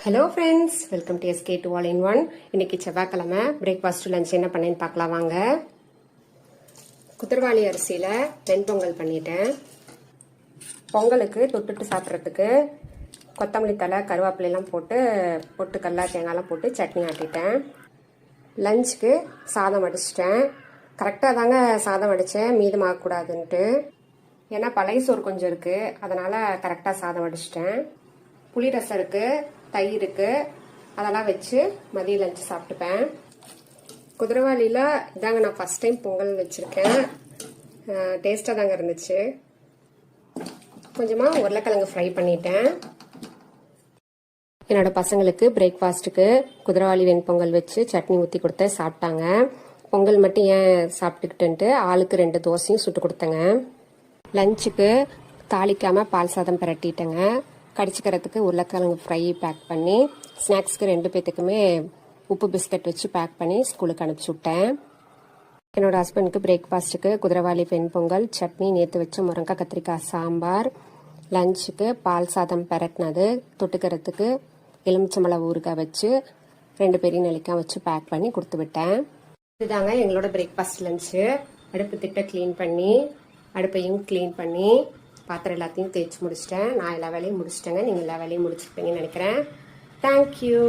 Hello friends, welcome to SK to all in one. இன்னைக்கு செவ்வாய்க்கிழமை breakfast lunch என்ன பண்ணேன்னு பார்க்கலாம் வாங்க. குதிரவாளி அரிசியில் வெண்பொங்கல் பண்ணிட்டேன். பொங்கலுக்கு தொட்டுட்டு சாப்பிட்றதுக்கு கொத்தமல்லி தழை கருவேப்பிலையெல்லாம் போட்டு பொட்டுக்கடலை தேங்காய்லாம் போட்டு சட்னி ஆட்டிட்டேன். லஞ்சுக்கு சாதம் வடிச்சிட்டேன். கரெக்டாக தாங்க சாதம் வடித்தேன், மீதமாகக்கூடாதுன்ட்டு. ஏன்னா பழைய சோறு கொஞ்சம் இருக்குது, அதனால் கரெக்டாக சாதம் வடிச்சிட்டேன். புளி ரசம் இருக்குது, தயிர் இருக்குது, அதெல்லாம் வச்சு மதிய லஞ்சு சாப்பிட்டுப்பேன். குதிரவாளியில் இதாங்க நான் ஃபஸ்ட் டைம் பொங்கல் வச்சுருக்கேன். டேஸ்ட்டாக தாங்க இருந்துச்சு. கொஞ்சமாக உருளைக்கிழங்கு ஃப்ரை பண்ணிட்டேன். என்னோட பசங்களுக்கு பிரேக்ஃபாஸ்ட்டுக்கு குதிரவாளி வெண்பொங்கல் வச்சு சட்னி ஊற்றி கொடுத்த சாப்பிட்டாங்க. பொங்கல் மட்டும் ஏன் சாப்பிட்டுக்கிட்டுன்ட்டு ஆளுக்கு 2 தோசையும் சுட்டு கொடுத்தேங்க. லஞ்சுக்கு தாளிக்காமல் பால் சாதம் பிரட்டிட்டேங்க. கடிச்சிக்கிறதுக்கு உருளைக்கிழங்கு ஃப்ரை பேக் பண்ணி, ஸ்நாக்ஸ்க்கு 2 பேத்துக்குமே உப்பு பிஸ்கட் வச்சு பேக் பண்ணி ஸ்கூலுக்கு அனுப்பிச்சி விட்டேன். என்னோட ஹஸ்பண்டுக்கு பிரேக்ஃபாஸ்ட்டுக்கு குதிரவாளி வெண்பொங்கல் சட்னி, நேற்று வச்ச முருங்கைக்காய் கத்திரிக்காய் சாம்பார், லஞ்சுக்கு பால் சாதம் பெரட்டினது, தொட்டுக்கிறதுக்கு எலுமிச்சம்பழம் ஊறுகாய் வச்சு 2 பெரிய நெல்லிக்காய் வச்சு பேக் பண்ணி கொடுத்து விட்டேன். இதுதாங்க எங்களோட பிரேக்ஃபாஸ்ட் லஞ்சு. அடுப்பு திட்ட க்ளீன் பண்ணி, அடுப்பையும் க்ளீன் பண்ணி, பாத்திரம் எல்லாத்தையும் தேய்ச்சி முடிச்சிட்டேன். நான் எல்லா வேலையும் முடிச்சிட்டேங்க. நீங்கள் எல்லா வேலையும் முடிச்சிருப்பீங்கன்னு நினைக்கிறேன். தேங்க்யூ.